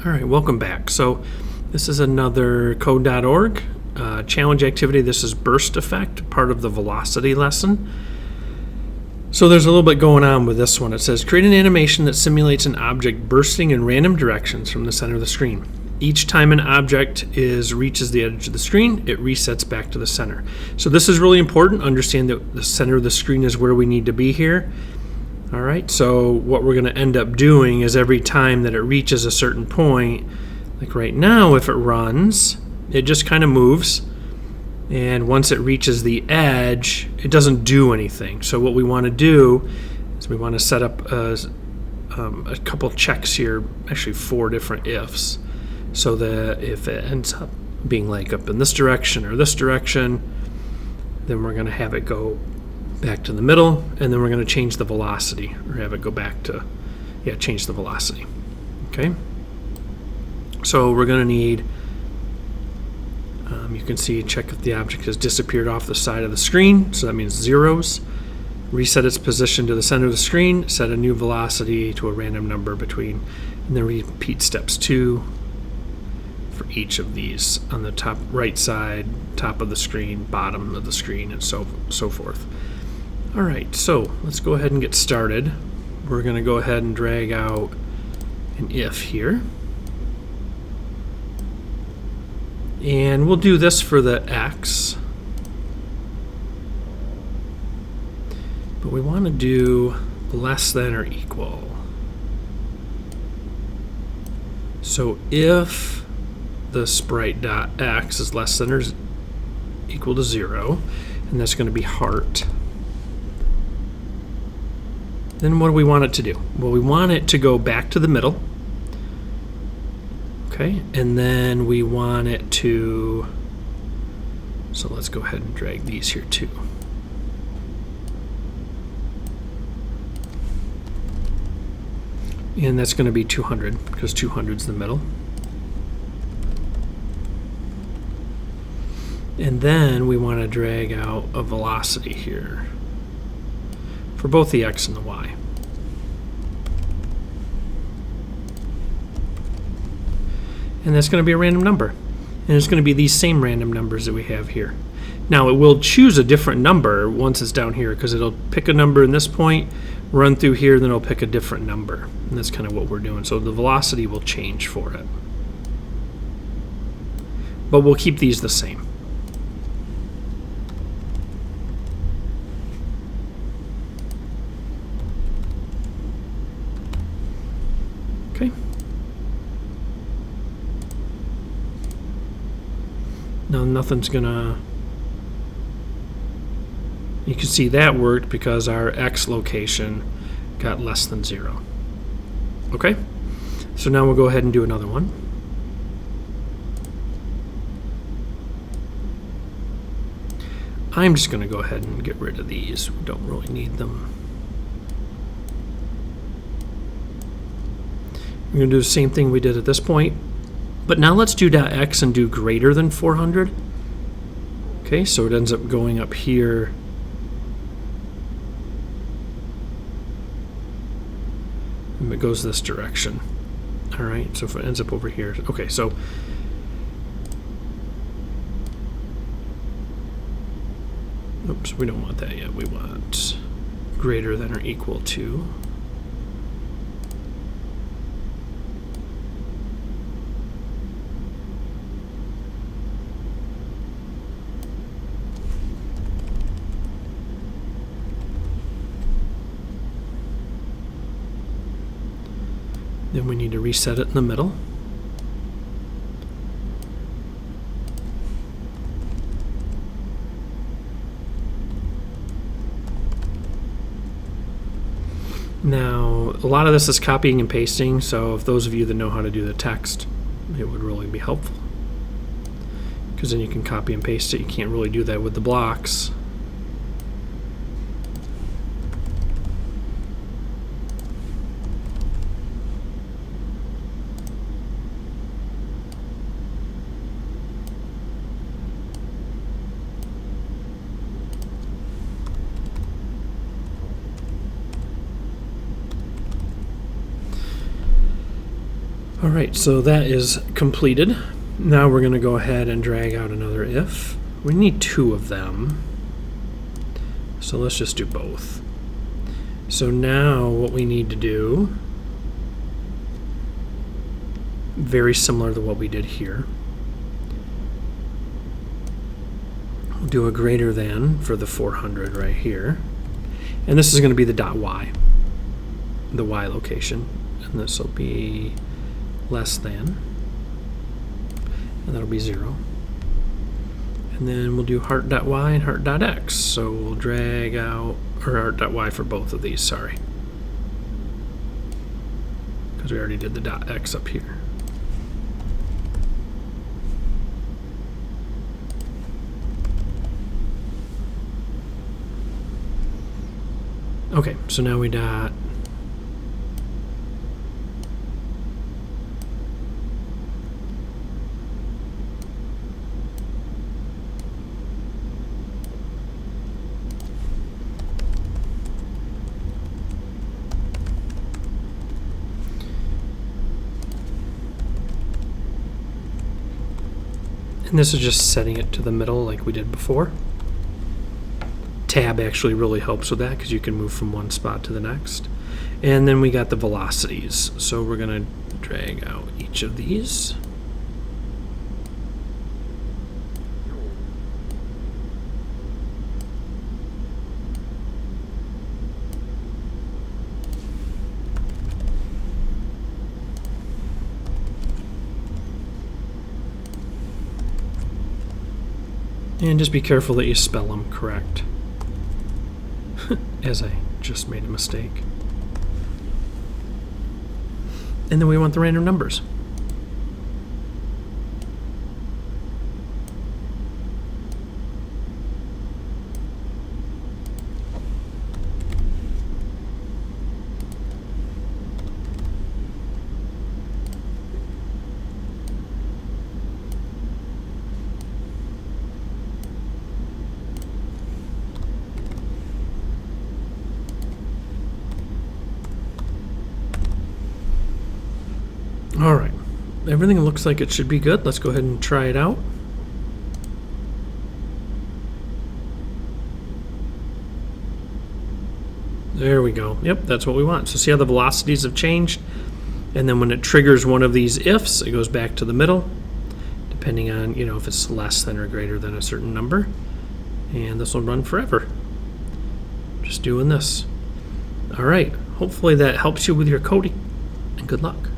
All right, welcome back. So this is another code.org challenge activity. This is burst effect, part of the velocity lesson. So there's a little bit going on with this one. It says create an animation that simulates an object bursting in random directions from the center of the screen. Each time an object reaches the edge of the screen, it resets back to the center. So this is really important. Understand that the center of the screen is where we need to be here. All right, so what we're going to end up doing is every time that it reaches a certain point, like right now, if it runs, it just kind of moves. And once it reaches the edge, it doesn't do anything. So what we want to do is we want to set up a couple checks here, actually 4 different ifs, so that if it ends up being like up in this direction or this direction, then we're going to have it go back to the middle, and then we're going to change the velocity, or have it go back to, change the velocity. Okay? So we're going to need, you can see, check if the object has disappeared off the side of the screen, so that means zeros. Reset its position to the center of the screen, set a new velocity to a random number between, and then repeat steps 2 for each of these on the top right side, top of the screen, bottom of the screen, and so forth. All right, so let's go ahead and get started. We're going to go ahead and drag out an if here. And we'll do this for the x. But we want to do less than or equal. So if the sprite.x is less than or equal to 0, and that's going to be heart, then what do we want it to do? Well, we want it to go back to the middle. Okay, and then we want it to, so let's go ahead and drag these here too. And that's going to be 200, because 200 is the middle. And then we want to drag out a velocity here for both the x and the y. And that's going to be a random number. And it's going to be these same random numbers that we have here. Now, it will choose a different number once it's down here, because it'll pick a number in this point, run through here, then it'll pick a different number. And that's kind of what we're doing. So the velocity will change for it. But we'll keep these the same. Okay. Now nothing's gonna, you can see that worked because our x location got less than 0. Okay? So now we'll go ahead and do another one. I'm just gonna go ahead and get rid of these. We don't really need them. We're going to do the same thing we did at this point. But now let's do .x and do greater than 400. Okay, so it ends up going up here. And it goes this direction. All right, so if it ends up over here. Okay, so oops, we don't want that yet. We want greater than or equal to. Then we need to reset it in the middle. Now, a lot of this is copying and pasting, so if those of you that know how to do the text, it would really be helpful. Because then you can copy and paste it. You can't really do that with the blocks. All right, so that is completed. Now we're going to go ahead and drag out another if. We need two of them. So let's just do both. So now what we need to do, very similar to what we did here, we'll do a greater than for the 400 right here. And this is going to be the dot y, the y location. And this will be less than, and that'll be 0. And then we'll do heart.y and heart.x. So we'll drag out, or heart.y for both of these, sorry. Because we already did the dot x up here. Okay, so now we dot and this is just setting it to the middle like we did before. Tab actually really helps with that because you can move from one spot to the next. And then we got the velocities. So we're going to drag out each of these. And just be careful that you spell them correct, as I just made a mistake. And then we want the random numbers. All right, everything looks like it should be good. Let's go ahead and try it out. There we go. Yep, that's what we want. So see how the velocities have changed? And then when it triggers one of these ifs, it goes back to the middle, depending on, if it's less than or greater than a certain number. And this will run forever. Just doing this. All right, hopefully that helps you with your coding, and good luck.